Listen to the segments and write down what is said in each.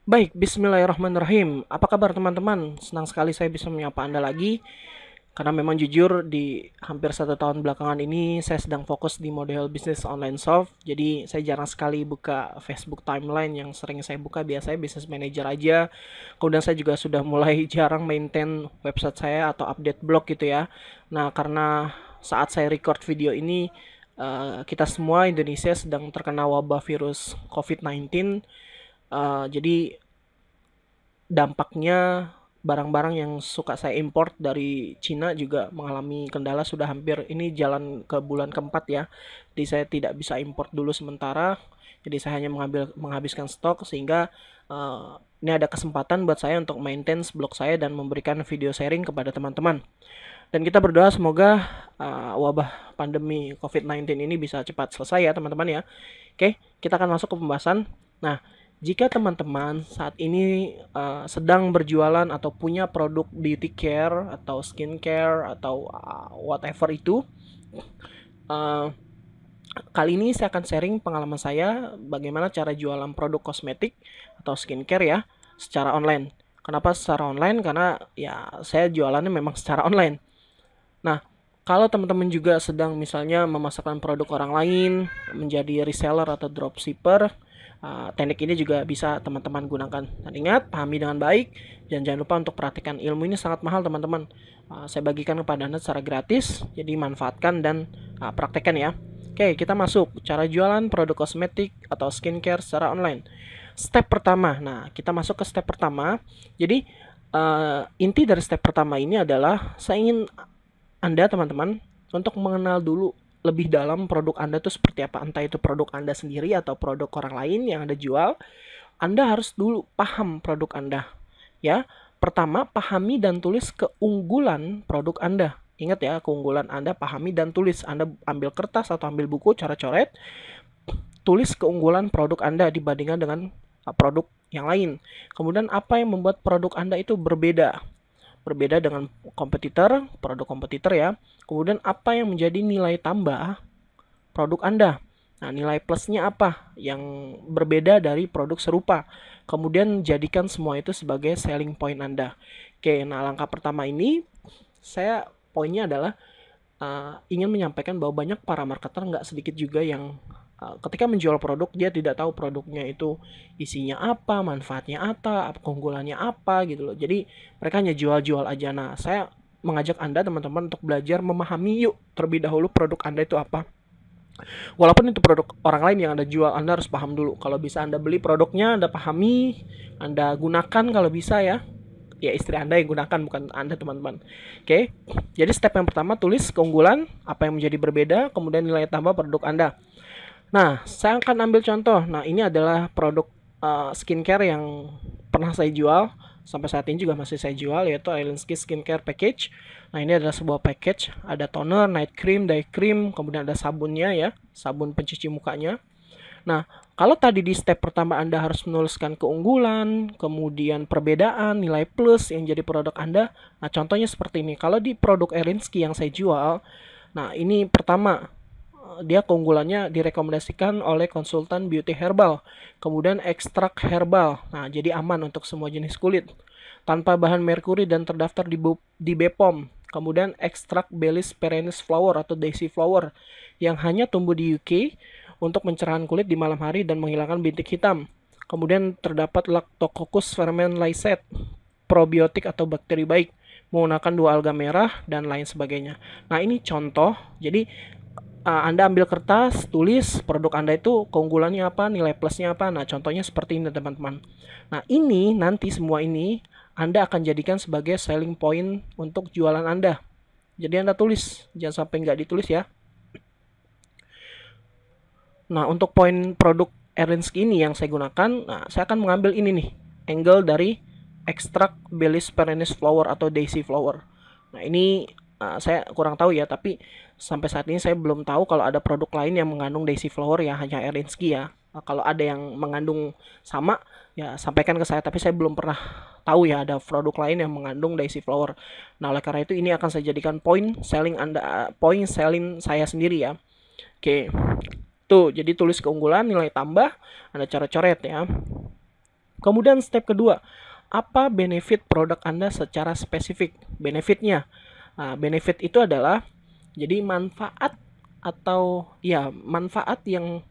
Baik, bismillahirrahmanirrahim. Apa kabar teman-teman? Senang sekali saya bisa menyapa Anda lagi. Karena memang jujur di hampir 1 tahun belakangan ini saya sedang fokus di model bisnis online shop. Jadi saya jarang sekali buka Facebook timeline. Yang sering saya buka biasanya business manager aja. Kemudian saya juga sudah mulai jarang maintain website saya atau update blog gitu ya. Nah, karena saat saya record video ini kita semua Indonesia sedang terkena wabah virus COVID-19. Jadi dampaknya barang-barang yang suka saya import dari Cina juga mengalami kendala, sudah hampir ini jalan ke bulan keempat ya. Jadi saya tidak bisa import dulu sementara. Jadi saya hanya menghabiskan stok sehingga ini ada kesempatan buat saya untuk maintain blog saya dan memberikan video sharing kepada teman-teman. Dan kita berdoa semoga wabah pandemi COVID-19 ini bisa cepat selesai ya teman-teman ya. Oke, kita akan masuk ke pembahasan. Nah, jika teman-teman saat ini sedang berjualan atau punya produk beauty care atau skincare atau whatever itu, uh, kali ini saya akan sharing pengalaman saya bagaimana cara jualan produk kosmetik atau skincare ya secara online. Kenapa secara online? Karena ya saya jualannya memang secara online. Nah, kalau teman-teman juga sedang misalnya memasarkan produk orang lain, menjadi reseller atau dropshipper, teknik ini juga bisa teman-teman gunakan. Dan ingat, pahami dengan baik, dan jangan lupa untuk perhatikan ilmu ini sangat mahal teman-teman. Saya bagikan kepada Anda secara gratis, jadi manfaatkan dan praktekkan ya. Oke, kita masuk. Cara jualan produk kosmetik atau skincare secara online. Step pertama, nah kita masuk ke step pertama. Jadi, inti dari step pertama ini adalah saya ingin Anda teman-teman untuk mengenal dulu lebih dalam produk Anda itu seperti apa. Entah itu produk Anda sendiri atau produk orang lain yang Anda jual. Anda harus dulu paham produk Anda. Ya, pertama pahami dan tulis keunggulan produk Anda. Ingat ya, keunggulan Anda pahami dan tulis. Anda ambil kertas atau ambil buku, cara coret, tulis keunggulan produk Anda dibandingkan dengan produk yang lain. Kemudian apa yang membuat produk Anda itu berbeda? Berbeda dengan kompetitor, produk kompetitor ya. Kemudian apa yang menjadi nilai tambah produk Anda? Nah, nilai plusnya apa yang berbeda dari produk serupa? Kemudian jadikan semua itu sebagai selling point Anda. Oke, nah langkah pertama ini saya poinnya adalah ingin menyampaikan bahwa banyak para marketer nggak sedikit juga yang ketika menjual produk dia tidak tahu produknya itu isinya apa, manfaatnya apa, keunggulannya apa gitu loh. Jadi mereka hanya jual-jual aja. Nah, saya mengajak Anda teman-teman untuk belajar memahami yuk terlebih dahulu produk Anda itu apa. Walaupun itu produk orang lain yang Anda jual, Anda harus paham dulu. Kalau bisa Anda beli produknya, Anda pahami, Anda gunakan kalau bisa ya. Ya istri Anda yang gunakan, bukan Anda teman-teman. Oke, jadi step yang pertama tulis keunggulan, apa yang menjadi berbeda, kemudian nilai tambah produk Anda. Nah, saya akan ambil contoh. Nah, ini adalah produk skincare yang pernah saya jual. Sampai saat ini juga masih saya jual, yaitu Island Skin Skincare Package. Nah, ini adalah sebuah package. Ada toner, night cream, day cream, kemudian ada sabunnya ya, sabun pencuci mukanya. Nah, kalau tadi di step pertama Anda harus menuliskan keunggulan, kemudian perbedaan, nilai plus yang jadi produk Anda. Nah, contohnya seperti ini. Kalau di produk Elinsky yang saya jual, nah ini pertama, dia keunggulannya direkomendasikan oleh konsultan beauty herbal. Kemudian ekstrak herbal. Nah, jadi aman untuk semua jenis kulit. Tanpa bahan merkuri dan terdaftar di BPOM. Kemudian ekstrak Bellis perennis flower atau daisy flower yang hanya tumbuh di UK untuk mencerahkan kulit di malam hari dan menghilangkan bintik hitam. Kemudian terdapat Lactococcus ferment lysate, probiotik atau bakteri baik, menggunakan 2 alga merah dan lain sebagainya. Nah, ini contoh. Jadi Anda ambil kertas, tulis produk Anda itu keunggulannya apa, nilai plusnya apa. Nah, contohnya seperti ini teman-teman. Nah, ini nanti semua ini Anda akan jadikan sebagai selling point untuk jualan Anda. Jadi Anda tulis, jangan sampai nggak ditulis ya. Nah, untuk poin produk Erinsky ini yang saya gunakan, nah, saya akan mengambil ini nih, angle dari ekstrak Bellis perennis flower atau daisy flower. Nah, ini saya kurang tahu ya, tapi sampai saat ini saya belum tahu kalau ada produk lain yang mengandung daisy flower ya, hanya Erinsky ya. Nah, kalau ada yang mengandung sama, ya sampaikan ke saya, tapi saya belum pernah tahu ya ada produk lain yang mengandung daisy flower. Nah, oleh karena itu ini akan saya jadikan point selling saya sendiri ya. Oke. Tuh, jadi tulis keunggulan, nilai tambah, ada cara coret ya. Kemudian step kedua, apa benefit produk Anda secara spesifik? Benefitnya, benefit itu adalah jadi manfaat atau ya manfaat yang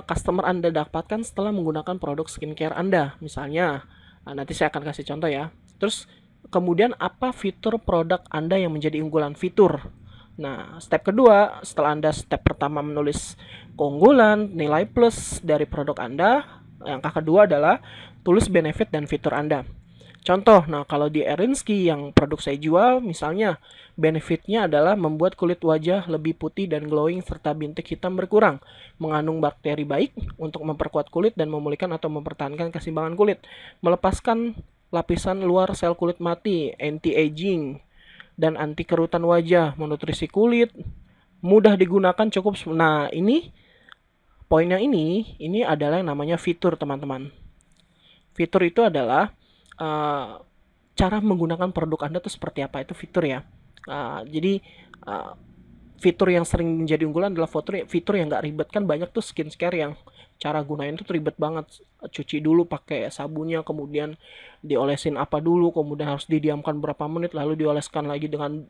customer Anda dapatkan setelah menggunakan produk skincare Anda. Misalnya, nanti saya akan kasih contoh ya. Terus kemudian apa fitur produk Anda yang menjadi unggulan fitur? Nah, step kedua, setelah Anda step pertama menulis keunggulan, nilai plus dari produk Anda, langkah kedua adalah tulis benefit dan fitur Anda. Contoh, nah kalau di Erinsky yang produk saya jual, misalnya benefitnya adalah membuat kulit wajah lebih putih dan glowing serta bintik hitam berkurang, mengandung bakteri baik untuk memperkuat kulit dan memulihkan atau mempertahankan keseimbangan kulit, melepaskan lapisan luar sel kulit mati, anti-aging, dan anti kerutan wajah, menutrisi kulit, mudah digunakan cukup. Nah ini poin yang ini adalah yang namanya fitur teman-teman. Fitur itu adalah cara menggunakan produk Anda itu seperti apa, itu fitur ya. Jadi fitur yang sering menjadi unggulan adalah fitur yang nggak ribet. Kan banyak tuh skincare yang cara gunain tuh ribet banget. Cuci dulu pakai sabunnya, kemudian diolesin apa dulu, kemudian harus didiamkan berapa menit, lalu dioleskan lagi dengan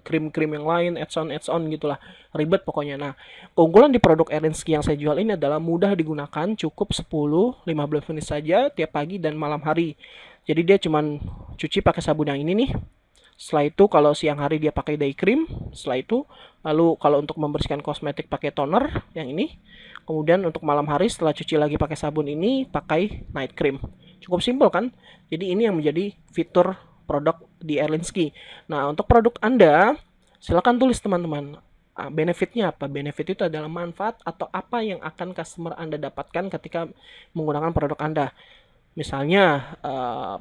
krim-krim yang lain, add-on gitulah. Ribet pokoknya. Nah, keunggulan di produk Erinsky yang saya jual ini adalah mudah digunakan, cukup 10-15 menit saja tiap pagi dan malam hari. Jadi dia cuman cuci pakai sabun yang ini nih. Setelah itu kalau siang hari dia pakai day cream. Setelah itu lalu kalau untuk membersihkan kosmetik pakai toner yang ini. Kemudian untuk malam hari setelah cuci lagi pakai sabun ini pakai night cream. Cukup simpel kan? Jadi ini yang menjadi fitur produk di Erinsky. Nah, untuk produk Anda silakan tulis teman-teman. Benefitnya apa? Benefit itu adalah manfaat atau apa yang akan customer Anda dapatkan ketika menggunakan produk Anda. Misalnya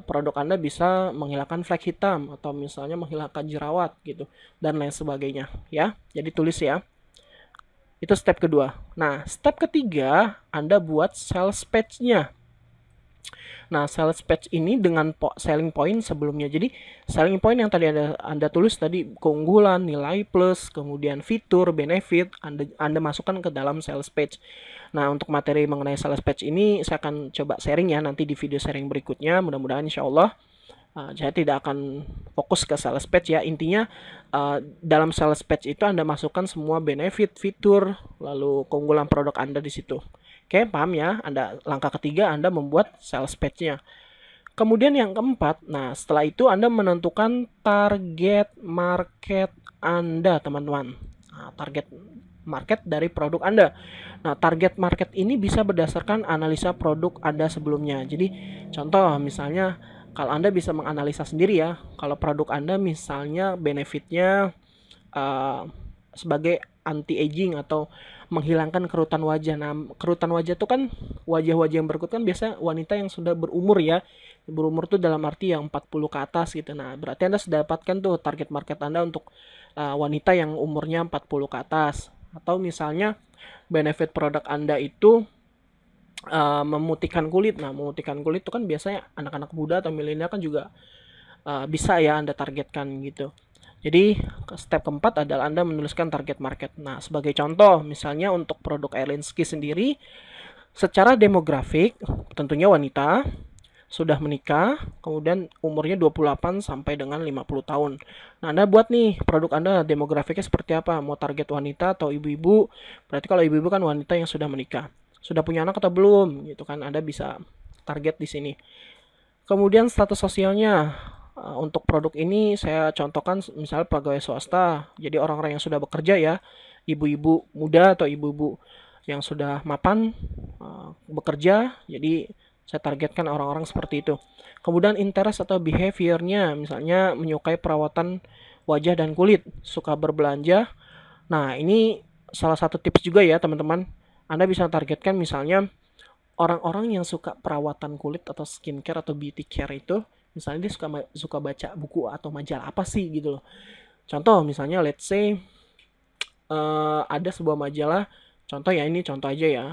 produk Anda bisa menghilangkan flek hitam atau misalnya menghilangkan jerawat gitu dan lain sebagainya ya. Jadi tulis ya. Itu step kedua. Nah, step ketiga Anda buat sales page-nya. Nah, sales page ini dengan selling point sebelumnya. Jadi, selling point yang tadi Anda tulis tadi keunggulan, nilai plus, kemudian fitur, benefit, Anda masukkan ke dalam sales page. Nah, untuk materi mengenai sales page ini saya akan coba sharing ya nanti di video sharing berikutnya. Mudah-mudahan insya Allah saya tidak akan fokus ke sales page ya. Intinya dalam sales page itu Anda masukkan semua benefit, fitur, lalu keunggulan produk Anda di situ. Oke, paham ya? Langkah ketiga Anda membuat sales page-nya. Kemudian yang keempat, nah setelah itu Anda menentukan target market Anda, teman-teman. Nah, target market dari produk Anda. Nah, target market ini bisa berdasarkan analisa produk Anda sebelumnya. Jadi, contoh misalnya kalau Anda bisa menganalisa sendiri ya, kalau produk Anda misalnya benefitnya sebagai anti-aging atau menghilangkan kerutan wajah. Nah, kerutan wajah itu kan wajah-wajah yang berkerut kan biasa wanita yang sudah berumur ya. Berumur tuh dalam arti yang 40 ke atas gitu. Nah, berarti Anda sudah dapatkan tuh target market Anda untuk wanita yang umurnya 40 ke atas. Atau misalnya benefit produk Anda itu memutihkan kulit. Nah, memutihkan kulit itu kan biasanya anak-anak muda atau milenial kan juga bisa ya Anda targetkan gitu. Jadi step keempat adalah Anda menuliskan target market. Nah, sebagai contoh misalnya untuk produk Erinsky sendiri secara demografik tentunya wanita sudah menikah, kemudian umurnya 28 sampai dengan 50 tahun. Nah, Anda buat nih produk Anda demografiknya seperti apa? Mau target wanita atau ibu-ibu? Berarti kalau ibu-ibu kan wanita yang sudah menikah. Sudah punya anak atau belum? Gitu kan Anda bisa target di sini. Kemudian status sosialnya. Untuk produk ini saya contohkan misalnya pegawai swasta, jadi orang-orang yang sudah bekerja ya, ibu-ibu muda atau ibu-ibu yang sudah mapan bekerja, jadi saya targetkan orang-orang seperti itu. Kemudian interest atau behaviornya, misalnya menyukai perawatan wajah dan kulit, suka berbelanja. Nah, ini salah satu tips juga ya teman-teman. Anda bisa targetkan misalnya orang-orang yang suka perawatan kulit atau skincare atau beauty care itu, misalnya dia suka baca buku atau majalah apa sih gitu loh. Contoh misalnya let's say ada sebuah majalah, contoh ya ini contoh aja ya.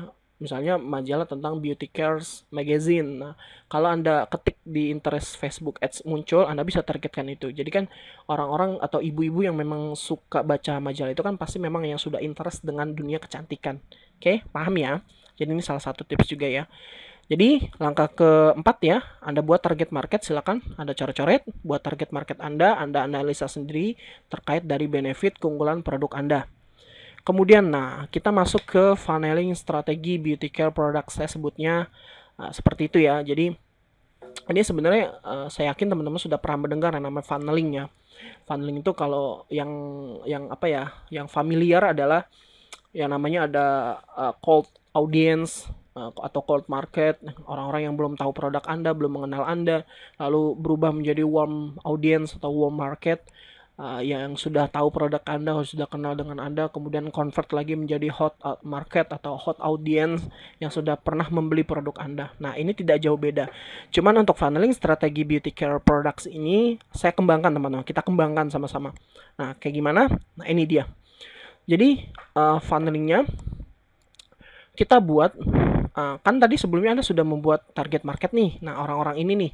Misalnya majalah tentang Beauty Cares Magazine. Nah, kalau Anda ketik di interest Facebook Ads muncul, Anda bisa targetkan itu. Jadi kan orang-orang atau ibu-ibu yang memang suka baca majalah itu kan pasti memang yang sudah interest dengan dunia kecantikan. Oke, paham ya? Jadi ini salah satu tips juga ya. Jadi langkah keempat ya, Anda buat target market, silakan Anda coret-coret, buat target market Anda analisa sendiri terkait dari benefit keunggulan produk Anda. Kemudian, nah kita masuk ke funneling strategi beauty care product, saya sebutnya seperti itu ya. Jadi ini sebenarnya saya yakin teman-teman sudah pernah mendengar yang namanya funneling ya. Funneling itu kalau yang apa ya, yang familiar adalah yang namanya ada cold audience atau cold market, orang-orang yang belum tahu produk Anda, belum mengenal Anda, lalu berubah menjadi warm audience atau warm market, yang sudah tahu produk Anda, sudah kenal dengan Anda, kemudian convert lagi menjadi hot market atau hot audience yang sudah pernah membeli produk Anda. Nah, ini tidak jauh beda. Cuman untuk funneling strategi beauty care products ini saya kembangkan teman-teman, kita kembangkan sama-sama. Nah, kayak gimana? Nah, ini dia. Jadi funnelingnya kita buat, kan tadi sebelumnya Anda sudah membuat target market nih. Nah, orang-orang ini nih,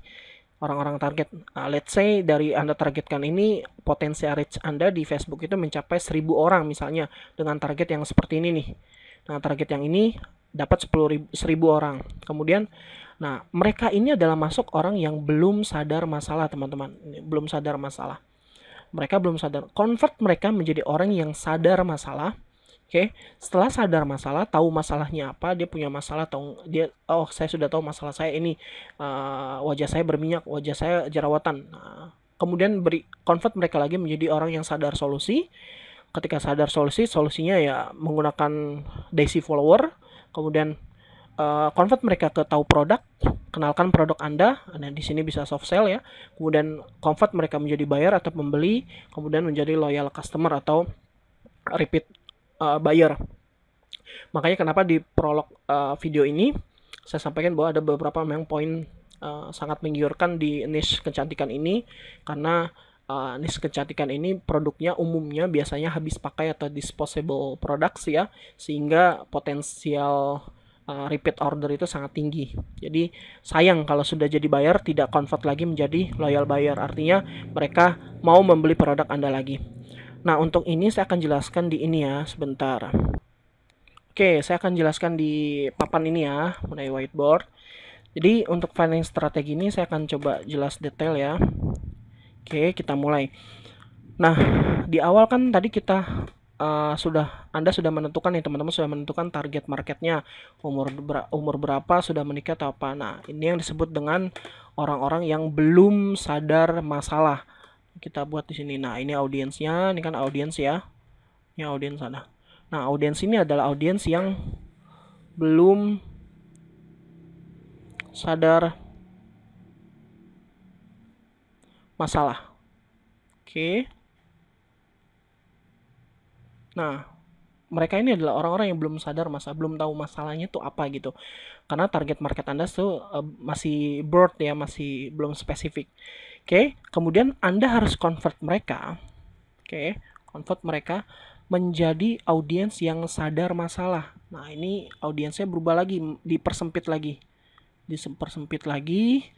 orang-orang target, let's say dari Anda targetkan ini potensial reach Anda di Facebook itu mencapai 1000 orang misalnya dengan target yang seperti ini nih. Nah, target yang ini dapat 10.000 orang. Kemudian, nah mereka ini adalah masuk orang yang belum sadar masalah teman-teman, belum sadar masalah. Mereka belum sadar. Convert mereka menjadi orang yang sadar masalah. Oke, setelah sadar masalah, tahu masalahnya apa, dia punya masalah, tahu dia, oh saya sudah tahu masalah saya ini, wajah saya berminyak, wajah saya jerawatan. Nah, kemudian convert mereka lagi menjadi orang yang sadar solusi. Ketika sadar solusi, solusinya ya menggunakan daisy follower. Kemudian convert mereka ke tahu produk, kenalkan produk Anda. Nah, di sini bisa soft sell ya. Kemudian convert mereka menjadi buyer atau pembeli, kemudian menjadi loyal customer atau repeat buyer. Makanya kenapa di prolog video ini saya sampaikan bahwa ada beberapa memang poin sangat menggiurkan di niche kecantikan ini, karena niche kecantikan ini produknya umumnya biasanya habis pakai atau disposable products ya, sehingga potensial repeat order itu sangat tinggi. Jadi sayang kalau sudah jadi buyer tidak convert lagi menjadi loyal buyer, artinya mereka mau membeli produk Anda lagi. Nah, untuk ini saya akan jelaskan di ini ya, sebentar. Oke, saya akan jelaskan di papan ini ya, mengenai whiteboard. Jadi, untuk funding strategi ini saya akan coba jelas detail ya. Oke, kita mulai. Nah, di awal kan tadi kita Anda sudah menentukan nih, teman-teman sudah menentukan target marketnya, umur berapa, sudah menikah atau apa. Nah, ini yang disebut dengan orang-orang yang belum sadar masalah. Kita buat di sini. Nah, ini audiensnya, ini kan audiens ya. Ini audiens sana. Nah, audiens ini adalah audiens yang belum sadar masalah. Oke. Nah, mereka ini adalah orang-orang yang belum sadar belum tahu masalahnya itu apa gitu. Karena target market Anda tuh masih broad ya, masih belum spesifik. Oke, kemudian Anda harus convert mereka. Oke, convert mereka menjadi audiens yang sadar masalah. Nah, ini audiensnya berubah lagi, dipersempit lagi. Dipersempit lagi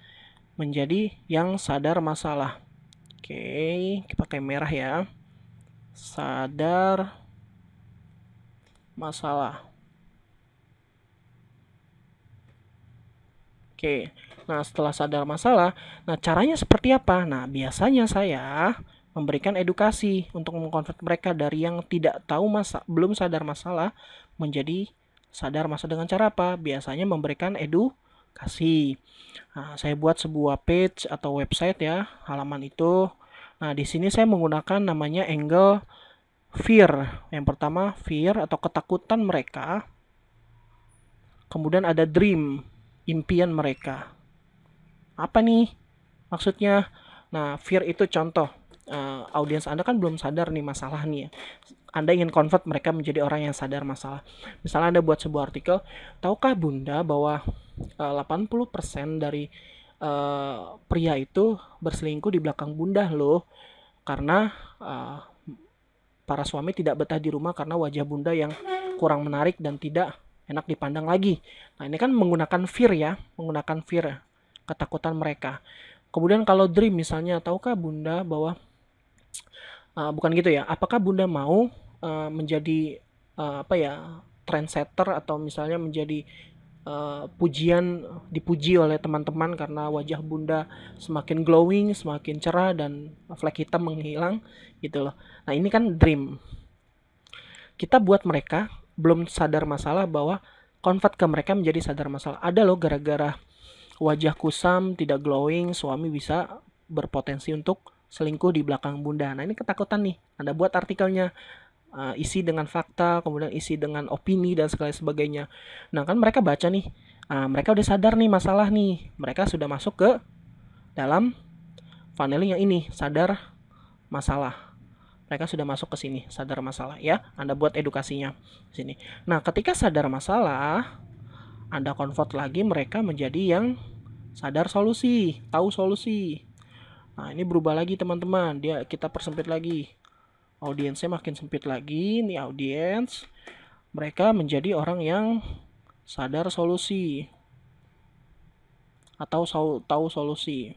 menjadi yang sadar masalah. Oke, pakai merah ya. Sadar masalah. Oke, nah setelah sadar masalah, nah caranya seperti apa? Nah, biasanya saya memberikan edukasi untuk mengkonvert mereka dari yang tidak tahu belum sadar masalah menjadi sadar masalah dengan cara apa? Biasanya memberikan edukasi. Nah, saya buat sebuah page atau website ya, halaman itu. Nah, di sini saya menggunakan namanya angle fear. Yang pertama, fear atau ketakutan mereka. Kemudian ada dream, impian mereka. Apa nih maksudnya? Nah, fear itu contoh. Audiens Anda kan belum sadar nih masalah nih ya. Anda ingin convert mereka menjadi orang yang sadar masalah. Misalnya Anda buat sebuah artikel, tahukah Bunda bahwa 80% dari pria itu berselingkuh di belakang Bunda loh. Karena para suami tidak betah di rumah karena wajah Bunda yang kurang menarik dan tidak enak dipandang lagi. Nah, ini kan menggunakan fear ya, menggunakan fear, ketakutan mereka. Kemudian kalau dream misalnya, tahukah Bunda bahwa bukan gitu ya, apakah Bunda mau menjadi apa ya, trendsetter atau misalnya menjadi pujian, dipuji oleh teman-teman karena wajah Bunda semakin glowing, semakin cerah dan flek hitam menghilang gitu loh. Nah, ini kan dream. Kita buat mereka belum sadar masalah bahwa convert ke mereka menjadi sadar masalah. Ada loh gara-gara wajah kusam, tidak glowing, suami bisa berpotensi untuk selingkuh di belakang Bunda. Nah, ini ketakutan nih. Anda buat artikelnya, isi dengan fakta, kemudian isi dengan opini dan segala sebagainya. Nah, kan mereka baca nih. Mereka udah sadar nih masalah nih. Mereka sudah masuk ke dalam funneling yang ini, sadar masalah. Mereka sudah masuk ke sini, sadar masalah ya. Anda buat edukasinya di sini. Nah, ketika sadar masalah, Anda convert lagi mereka menjadi yang sadar solusi, tahu solusi. Nah, ini berubah lagi teman-teman. Kita persempit lagi. Audiensnya makin sempit lagi. Ini audiens. Mereka menjadi orang yang sadar solusi atau tahu solusi.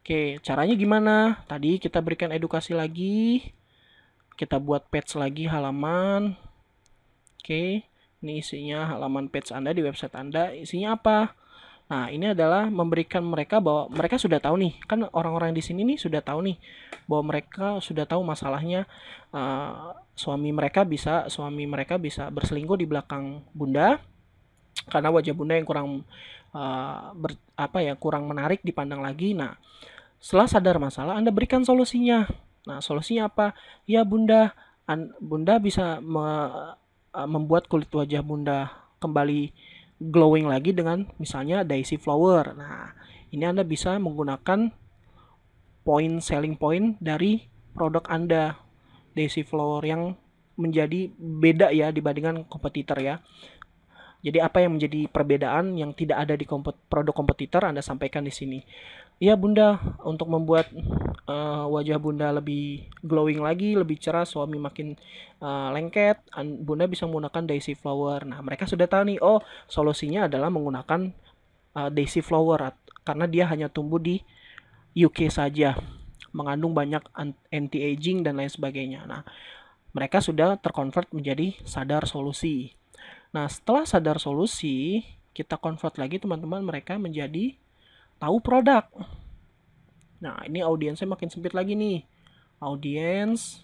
Oke, caranya gimana? Tadi kita berikan edukasi lagi. Kita buat page lagi halaman. Oke, ini isinya halaman page Anda di website Anda. Isinya apa? Nah, ini adalah memberikan mereka bahwa mereka sudah tahu nih. Kan orang-orang di sini nih sudah tahu nih bahwa mereka sudah tahu masalahnya, suami mereka bisa berselingkuh di belakang Bunda karena wajah Bunda yang kurang kurang menarik dipandang lagi. Nah, setelah sadar masalah, Anda berikan solusinya. Nah, solusinya apa? Ya, Bunda bisa membuat kulit wajah Bunda kembali glowing lagi dengan misalnya daisy flower. Nah, ini Anda bisa menggunakan selling point dari produk Anda, daisy flower, yang menjadi beda ya dibandingkan kompetitor ya. Jadi apa yang menjadi perbedaan yang tidak ada di produk kompetitor Anda sampaikan di sini. Ya Bunda, untuk membuat wajah Bunda lebih glowing lagi, lebih cerah, suami makin lengket, Bunda bisa menggunakan daisy flower. Nah, mereka sudah tahu nih, oh solusinya adalah menggunakan daisy flower karena dia hanya tumbuh di UK saja, mengandung banyak anti-aging dan lain sebagainya. Nah, mereka sudah terkonvert menjadi sadar solusi. Nah, setelah sadar solusi, kita convert lagi teman-teman mereka menjadi tahu produk. Nah, ini audiensnya makin sempit lagi nih. Audiens,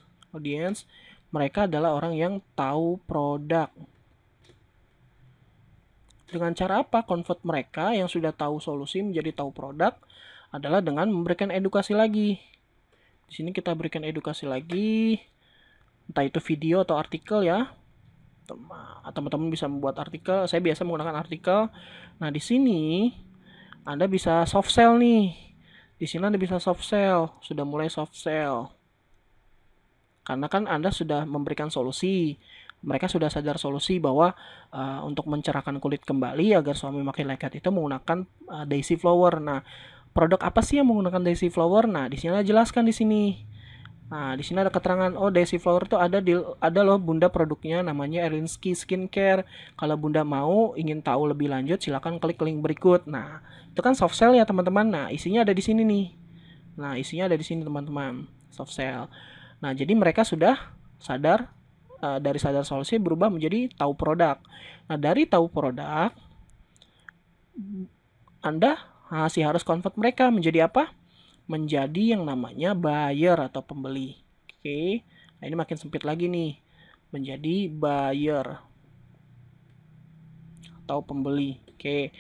mereka adalah orang yang tahu produk. Dengan cara apa? Convert mereka yang sudah tahu solusi menjadi tahu produk adalah dengan memberikan edukasi lagi. Di sini kita berikan edukasi lagi, entah itu video atau artikel ya. Teman-teman bisa membuat artikel. Saya biasa menggunakan artikel. Nah, di sini Anda bisa soft sell nih. Di sini Anda bisa soft sell. Sudah mulai soft sell. Karena kan Anda sudah memberikan solusi. Mereka sudah sadar solusi bahwa untuk mencerahkan kulit kembali agar suami makin lengket itu menggunakan daisy flower. Nah, produk apa sih yang menggunakan daisy flower? Nah, di sini Anda jelaskan di sini. Nah, di sini ada keterangan, oh daisy flower itu ada loh Bunda produknya namanya Erinsky Skincare. Kalau Bunda mau ingin tahu lebih lanjut silakan klik link berikut. Nah, itu kan soft sell ya teman-teman. Nah, isinya ada di sini nih. Nah, isinya ada di sini teman-teman. Soft sell. Nah, jadi mereka sudah sadar, dari sadar solusi berubah menjadi tahu produk. Nah, dari tahu produk Anda masih harus convert mereka menjadi apa? Menjadi yang namanya buyer atau pembeli. Oke. Nah, ini makin sempit lagi nih. Menjadi buyer atau pembeli. Oke.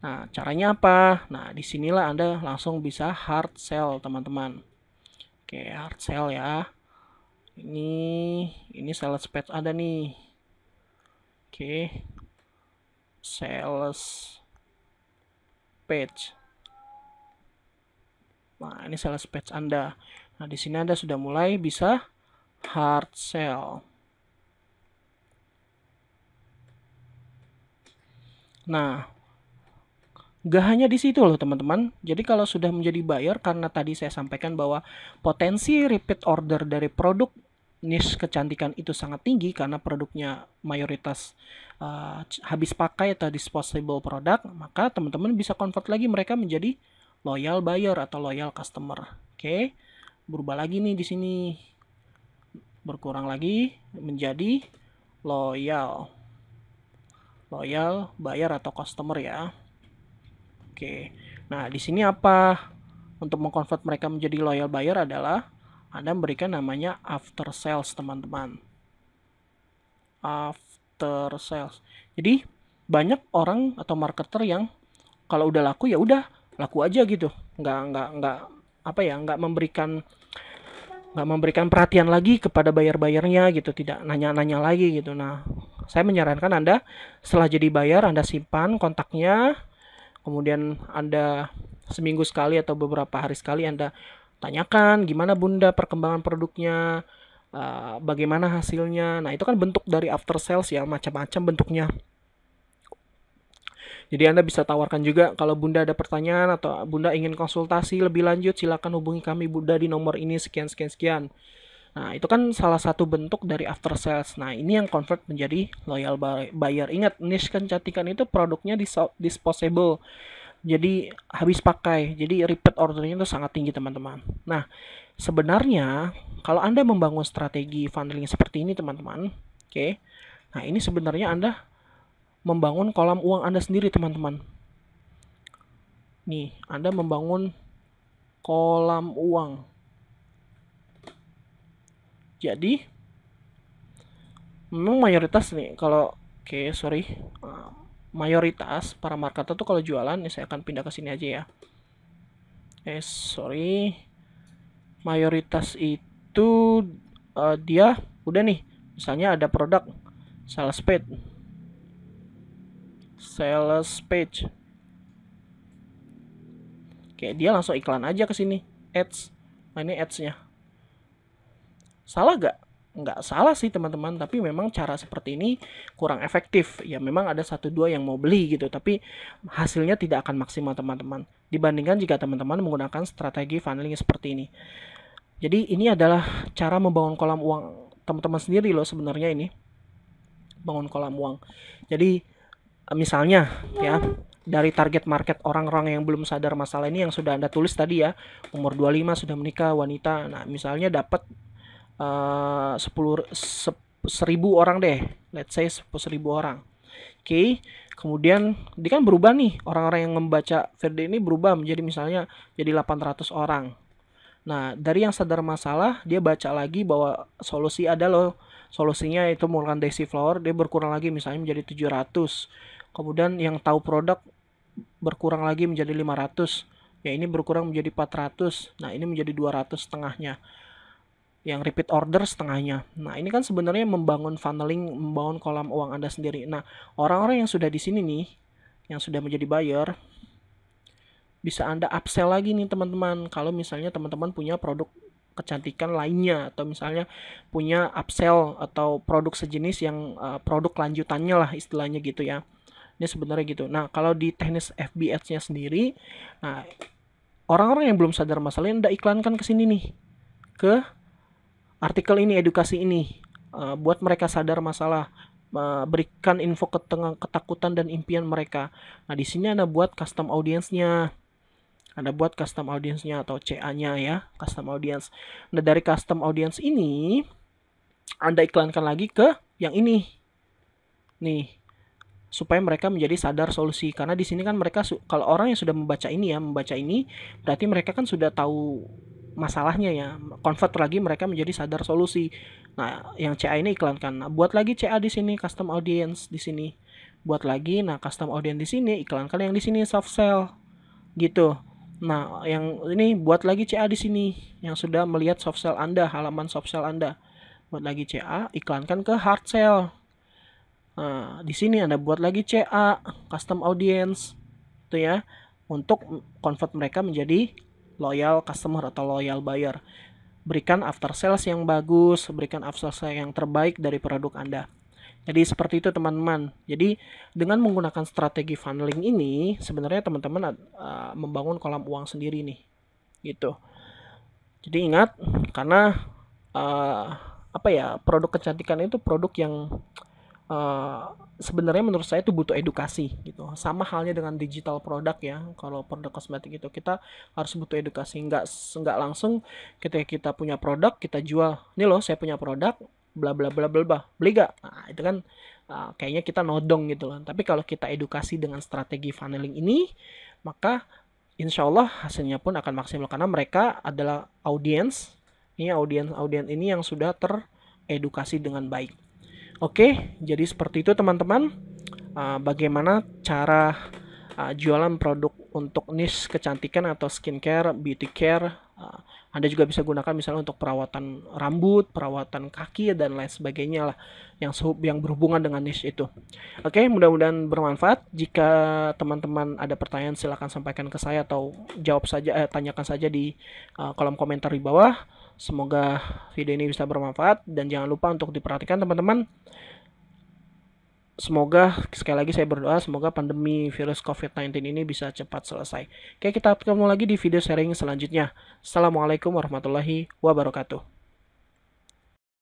Nah, caranya apa? Nah, disinilah Anda langsung bisa hard sell, teman-teman. Oke, hard sell ya. Ini sales page ada nih. Oke. Sales page. Nah, ini sales page Anda. Nah, di sini Anda sudah mulai bisa hard sell. Nah, gak hanya di situ loh teman-teman. Jadi kalau sudah menjadi buyer, karena tadi saya sampaikan bahwa potensi repeat order dari produk niche kecantikan itu sangat tinggi karena produknya mayoritas habis pakai atau disposable produk, maka teman-teman bisa convert lagi mereka menjadi loyal buyer atau loyal customer. Oke. Berubah lagi nih di sini. Berkurang lagi menjadi loyal. Loyal buyer atau customer ya. Oke. Nah, di sini apa? Untuk mengkonvert mereka menjadi loyal buyer adalah Anda memberikan namanya after sales, teman-teman. After sales. Jadi, banyak orang atau marketer yang kalau udah laku ya udah laku aja gitu. Nggak apa ya, nggak memberikan perhatian lagi kepada buyer-buyernya gitu, tidak nanya-nanya lagi gitu. Nah, saya menyarankan Anda setelah jadi buyer Anda simpan kontaknya, kemudian Anda seminggu sekali atau beberapa hari sekali Anda tanyakan gimana Bunda perkembangan produknya, bagaimana hasilnya. Nah, itu kan bentuk dari after sales ya, macam-macam bentuknya. Jadi Anda bisa tawarkan juga kalau Bunda ada pertanyaan atau Bunda ingin konsultasi lebih lanjut, silakan hubungi kami Bunda di nomor ini sekian sekian sekian. Nah, itu kan salah satu bentuk dari after sales. Nah, ini yang convert menjadi loyal buyer. Ingat, niche kecantikan itu produknya disposable. Jadi habis pakai. Jadi repeat ordernya itu sangat tinggi, teman-teman. Nah, sebenarnya kalau Anda membangun strategi funneling seperti ini, teman-teman, oke. Nah, ini sebenarnya Anda membangun kolam uang Anda sendiri, teman-teman. Nih, Anda membangun kolam uang. Jadi, memang mayoritas nih, kalau mayoritas para marketer tuh kalau jualan, nih saya akan pindah ke sini aja ya. Mayoritas itu dia udah nih, misalnya ada produk sales page. Oke, dia langsung iklan aja ke sini, ads. Nah, ini ads-nya. Salah gak? Nggak salah sih, teman-teman, tapi memang cara seperti ini kurang efektif. Ya, memang ada 1-2 yang mau beli gitu, tapi hasilnya tidak akan maksimal, teman-teman. Dibandingkan jika teman-teman menggunakan strategi funneling seperti ini. Jadi, ini adalah cara membangun kolam uang teman-teman sendiri loh sebenarnya ini. Bangun kolam uang. Jadi, misalnya ya, dari target market orang-orang yang belum sadar masalah ini yang sudah Anda tulis tadi ya, umur 25 sudah menikah, wanita. Nah, misalnya dapat 1000 orang deh, let's say 1000 orang. Oke, kemudian dia kan berubah nih, orang-orang yang membaca VD ini berubah menjadi misalnya jadi 800 orang. Nah, dari yang sadar masalah, dia baca lagi bahwa solusi ada loh. Solusinya itu menggunakan Daisy Flower, dia berkurang lagi misalnya menjadi 700. Kemudian yang tahu produk berkurang lagi menjadi 500. Ya, ini berkurang menjadi 400. Nah, ini menjadi 200 setengahnya. Yang repeat order setengahnya. Nah, ini kan sebenarnya membangun funneling, membangun kolam uang Anda sendiri. Nah, orang-orang yang sudah di sini nih, yang sudah menjadi buyer, bisa Anda upsell lagi nih, teman-teman. Kalau misalnya teman-teman punya produk kecantikan lainnya, atau misalnya punya upsell atau produk sejenis yang produk lanjutannya lah istilahnya gitu ya. Ini sebenarnya gitu. Nah, kalau di teknis FB Ads-nya sendiri, nah, orang-orang yang belum sadar masalahnya Anda iklankan ke sini nih, ke artikel ini, edukasi ini, buat mereka sadar masalah, berikan info ketakutan dan impian mereka. Nah, di sini Anda buat custom audience-nya. Atau CA-nya ya, custom audience. Nah, dari custom audience ini Anda iklankan lagi ke yang ini. Nih, supaya mereka menjadi sadar solusi. Karena di sini kan mereka kalau orang yang sudah membaca ini berarti mereka kan sudah tahu masalahnya ya, convert lagi mereka menjadi sadar solusi. Nah, yang CA ini iklankan. Nah, buat lagi CA di sini, custom audience di sini. Buat lagi, nah custom audience di sini, iklankan yang di sini soft sell. Gitu. Nah, yang ini buat lagi CA di sini yang sudah melihat soft sell Anda, halaman soft sell Anda. Buat lagi CA, iklankan ke hard sell. Nah, di sini Anda buat lagi CA, custom audience. Itu ya, untuk convert mereka menjadi loyal customer atau loyal buyer. Berikan after sales yang bagus, berikan after sales yang terbaik dari produk Anda. Jadi seperti itu, teman-teman. Jadi dengan menggunakan strategi funneling ini, sebenarnya teman-teman membangun kolam uang sendiri nih. Gitu. Jadi ingat, karena produk kecantikan itu produk yang sebenarnya menurut saya itu butuh edukasi gitu. Sama halnya dengan digital produk ya. Kalau produk kosmetik itu kita harus butuh edukasi. Nggak langsung ketika kita punya produk kita jual. Ini loh saya punya produk, bla bla bla bla bla. Beli gak? Nah, itu kan kayaknya kita nodong gitu loh. Tapi kalau kita edukasi dengan strategi funneling ini, maka insya Allah hasilnya pun akan maksimal karena mereka adalah audiens. Ini audiens ini yang sudah teredukasi dengan baik. Oke, jadi seperti itu teman-teman. Bagaimana cara jualan produk untuk niche kecantikan atau skincare, beauty care. Anda juga bisa gunakan misalnya untuk perawatan rambut, perawatan kaki dan lain sebagainya lah yang berhubungan dengan niche itu. Oke, mudah-mudahan bermanfaat. Jika teman-teman ada pertanyaan silahkan sampaikan ke saya atau tanyakan saja di kolom komentar di bawah. Semoga video ini bisa bermanfaat dan jangan lupa untuk diperhatikan teman-teman. Semoga, sekali lagi saya berdoa, semoga pandemi virus COVID-19 ini bisa cepat selesai. Oke, kita ketemu lagi di video sharing selanjutnya. Assalamualaikum warahmatullahi wabarakatuh.